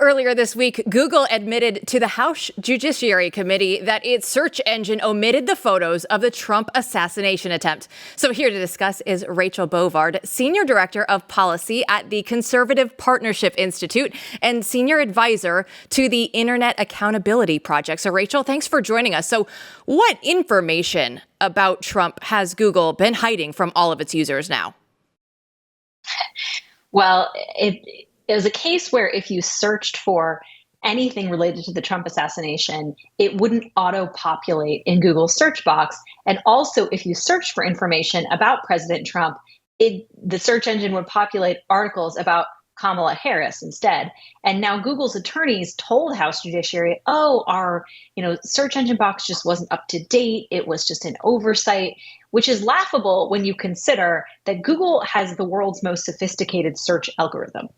Earlier this week, Google admitted to the House Judiciary Committee that its search engine omitted the photos of the Trump assassination attempt. So here to discuss is Rachel Bovard, Senior Director of Policy at the Conservative Partnership Institute and Senior Advisor to the Internet Accountability Project. So Rachel, thanks for joining us. So what information about Trump has Google been hiding from all of its users now? Well, it was a case where if you searched for anything related to the Trump assassination, it wouldn't auto-populate in Google's search box. And also, if you searched for information about President Trump, the search engine would populate articles about Kamala Harris instead. And now Google's attorneys told House Judiciary, our search engine box just wasn't up to date. It was just an oversight, which is laughable when you consider that Google has the world's most sophisticated search algorithm.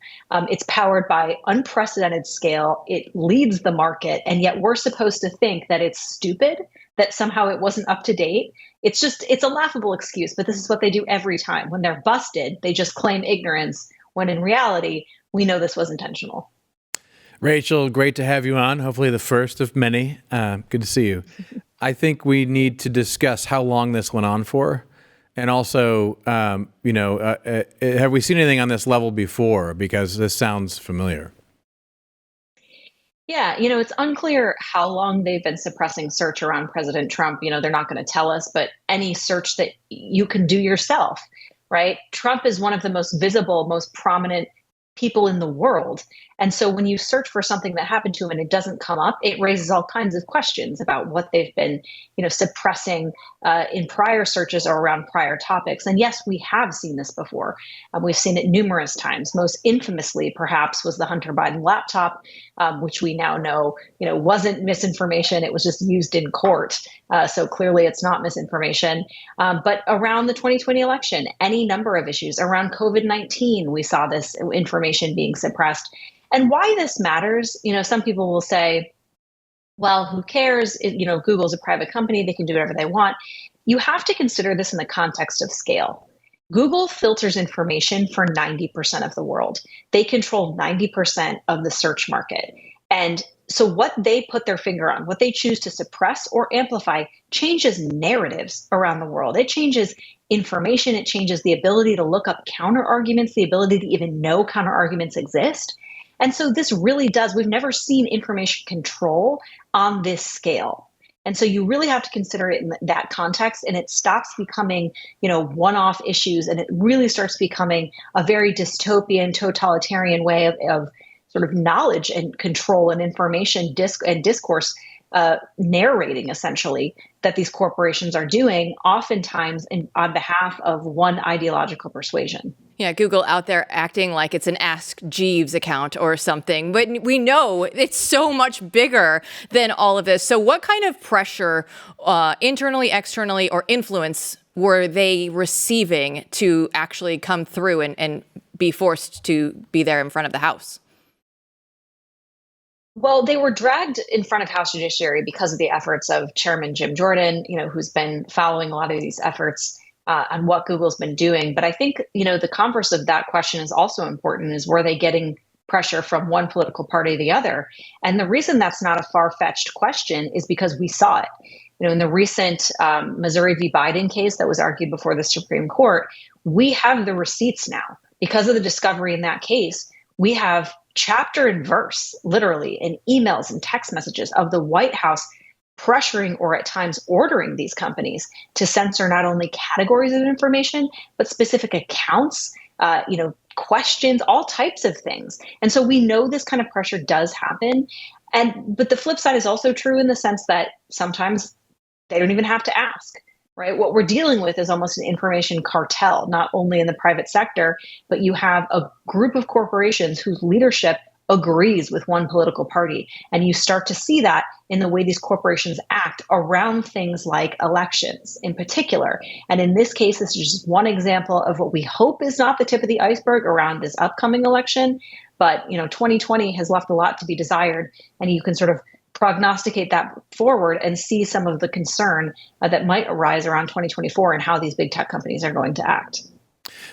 It's powered by unprecedented scale. It leads the market. And yet we're supposed to think that it's stupid, that somehow it wasn't up to date. It's a laughable excuse, but this is what they do every time. When they're busted, they just claim ignorance, when in reality, we know this was intentional. Rachel, great to have you on. Hopefully the first of many. Good to see you. I think we need to discuss how long this went on for. And also, have we seen anything on this level before? Because this sounds familiar. Yeah, it's unclear how long they've been suppressing search around President Trump. They're not going to tell us, but any search that you can do yourself, right? Trump is one of the most visible, most prominent people in the world. And so when you search for something that happened to him and it doesn't come up, it raises all kinds of questions about what they've been, suppressing in prior searches or around prior topics. And yes, we have seen this before. We've seen it numerous times. Most infamously, perhaps, was the Hunter Biden laptop, which we now know, wasn't misinformation. It was just used in court. So clearly it's not misinformation. But around the 2020 election, any number of issues around COVID-19, we saw this information being suppressed. And why this matters, some people will say, well, who cares? Google's a private company. They can do whatever they want. You have to consider this in the context of scale. Google filters information for 90% of the world. They control 90% of the search market. And so what they put their finger on, what they choose to suppress or amplify, changes narratives around the world. It changes information. It changes the ability to look up counter arguments, the ability to even know counter arguments exist. And so this really does, we've never seen information control on this scale. And so you really have to consider it in that context, and it stops becoming, one-off issues, and it really starts becoming a very dystopian, totalitarian way of sort of knowledge and control and information discourse narrating, essentially, that these corporations are doing, oftentimes on behalf of one ideological persuasion. Yeah, Google out there acting like it's an Ask Jeeves account or something. But we know it's so much bigger than all of this. So what kind of pressure, internally, externally, or influence were they receiving to actually come through and be forced to be there in front of the House? Well, they were dragged in front of House Judiciary because of the efforts of Chairman Jim Jordan, who's been following a lot of these efforts on what Google's been doing. But I think, the converse of that question is also important, is were they getting pressure from one political party or the other? And the reason that's not a far-fetched question is because we saw it. In the recent Missouri v. Biden case that was argued before the Supreme Court, we have the receipts now. Because of the discovery in that case, we have chapter and verse, literally, in emails and text messages of the White House pressuring or at times ordering these companies to censor not only categories of information, but specific accounts, questions, all types of things. And so we know this kind of pressure does happen. But the flip side is also true in the sense that sometimes they don't even have to ask. Right? What we're dealing with is almost an information cartel, not only in the private sector, but you have a group of corporations whose leadership agrees with one political party. And you start to see that in the way these corporations act around things like elections in particular. And in this case, this is just one example of what we hope is not the tip of the iceberg around this upcoming election. But, 2020 has left a lot to be desired, and you can sort of prognosticate that forward and see some of the concern that might arise around 2024 and how these big tech companies are going to act.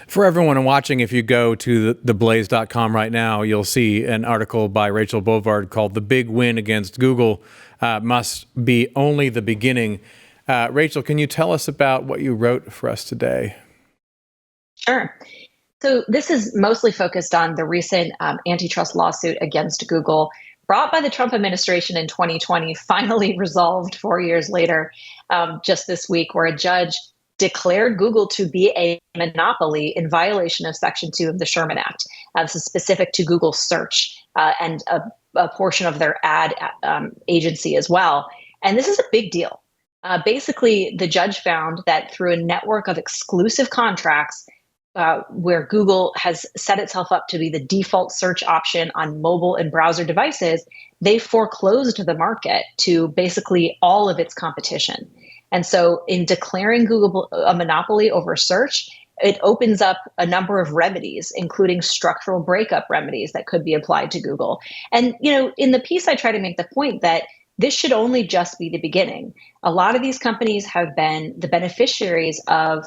For everyone watching, if you go to theblaze.com right now, you'll see an article by Rachel Bovard called "The Big Win Against Google Must Be Only the Beginning." Rachel, can you tell us about what you wrote for us today? Sure. So this is mostly focused on the recent antitrust lawsuit against Google, brought by the Trump administration in 2020, finally resolved 4 years later, just this week, where a judge declared Google to be a monopoly in violation of Section 2 of the Sherman Act. This is specific to Google search and a portion of their ad agency as well. And this is a big deal. Basically, the judge found that through a network of exclusive contracts, where Google has set itself up to be the default search option on mobile and browser devices, they foreclosed the market to basically all of its competition. And so in declaring Google a monopoly over search, it opens up a number of remedies, including structural breakup remedies that could be applied to Google. And, in the piece, I try to make the point that this should only just be the beginning. A lot of these companies have been the beneficiaries of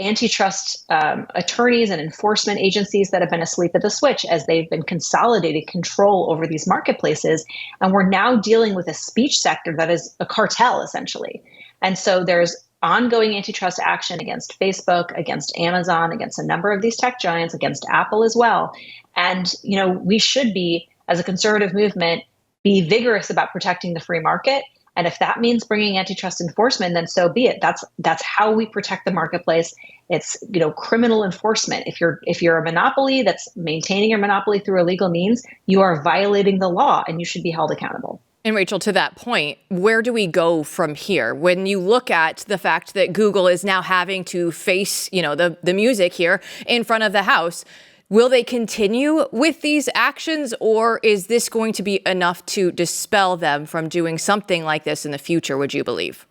antitrust attorneys and enforcement agencies that have been asleep at the switch as they've been consolidating control over these marketplaces. And we're now dealing with a speech sector that is a cartel, essentially. And so there's ongoing antitrust action against Facebook, against Amazon, against a number of these tech giants, against Apple as well. And, we should be, as a conservative movement, be vigorous about protecting the free market. And if that means bringing antitrust enforcement, then so be it. That's how we protect the marketplace. It's criminal enforcement. If you're a monopoly that's maintaining your monopoly through illegal means, you are violating the law and you should be held accountable. And Rachel, to that point, where do we go from here? When you look at the fact that Google is now having to face, the music here in front of the House, will they continue with these actions, or is this going to be enough to dispel them from doing something like this in the future, would you believe?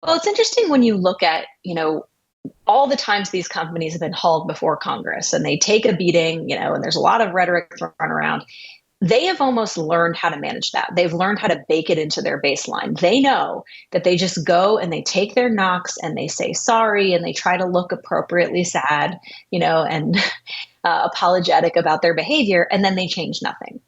Well, it's interesting when you look at, all the times these companies have been hauled before Congress and they take a beating, and there's a lot of rhetoric thrown around. They have almost learned how to manage that. They've learned how to bake it into their baseline. They know that they just go and they take their knocks and they say sorry and they try to look appropriately sad, and apologetic about their behavior, and then they change nothing.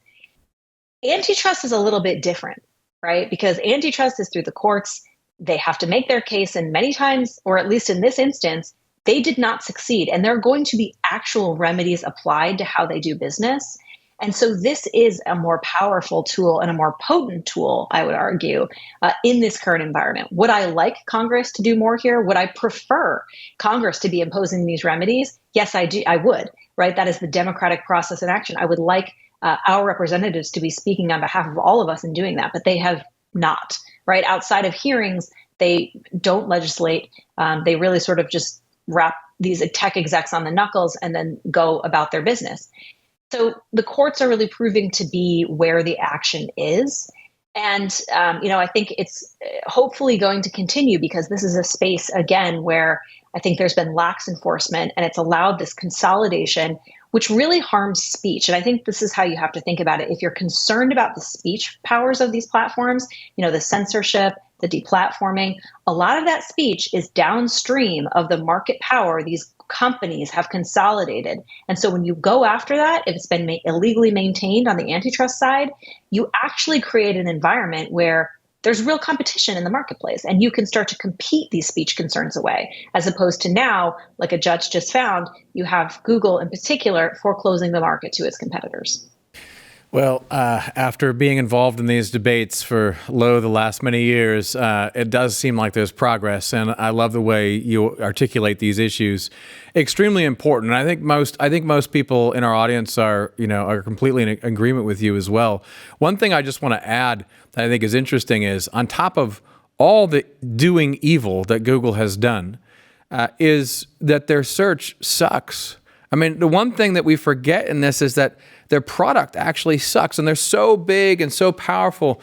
Antitrust is a little bit different, right? Because antitrust is through the courts. They have to make their case, and many times, or at least in this instance, they did not succeed. And there are going to be actual remedies applied to how they do business. And so this is a more powerful tool and a more potent tool, I would argue, in this current environment. Would I like Congress to do more here? Would I prefer Congress to be imposing these remedies? Yes, I do. I would, right? That is the democratic process in action. I would like our representatives to be speaking on behalf of all of us and doing that, but they have not, right? Outside of hearings, they don't legislate. They really sort of just wrap these tech execs on the knuckles and then go about their business. So the courts are really proving to be where the action is. And, I think it's hopefully going to continue because this is a space, again, where I think there's been lax enforcement and it's allowed this consolidation, which really harms speech. And I think this is how you have to think about it. If you're concerned about the speech powers of these platforms, the censorship, the deplatforming, a lot of that speech is downstream of the market power these companies have consolidated. And so when you go after that, if it's been illegally maintained on the antitrust side, you actually create an environment where there's real competition in the marketplace and you can start to compete these speech concerns away, as opposed to now, like a judge just found, you have Google in particular foreclosing the market to its competitors. Well, after being involved in these debates for the last many years, it does seem like there's progress, and I love the way you articulate these issues. Extremely important. And I think most people in our audience are completely in agreement with you as well. One thing I just want to add that I think is interesting is, on top of all the doing evil that Google has done, is that their search sucks. I mean, the one thing that we forget in this is that their product actually sucks, and they're so big and so powerful.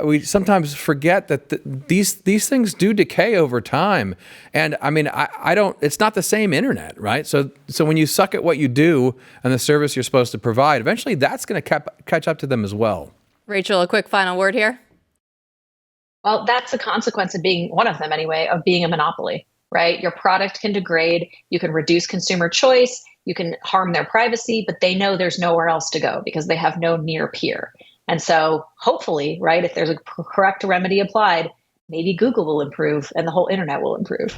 We sometimes forget that these things do decay over time. And I mean, I don't. It's not the same internet, right? So when you suck at what you do and the service you're supposed to provide, eventually that's going to catch up to them as well. Rachel, a quick final word here. Well, that's a consequence of being one of them anyway, of being a monopoly. right? Your product can degrade, you can reduce consumer choice, you can harm their privacy, but they know there's nowhere else to go because they have no near peer. And so hopefully, right, if there's a correct remedy applied, maybe Google will improve and the whole internet will improve.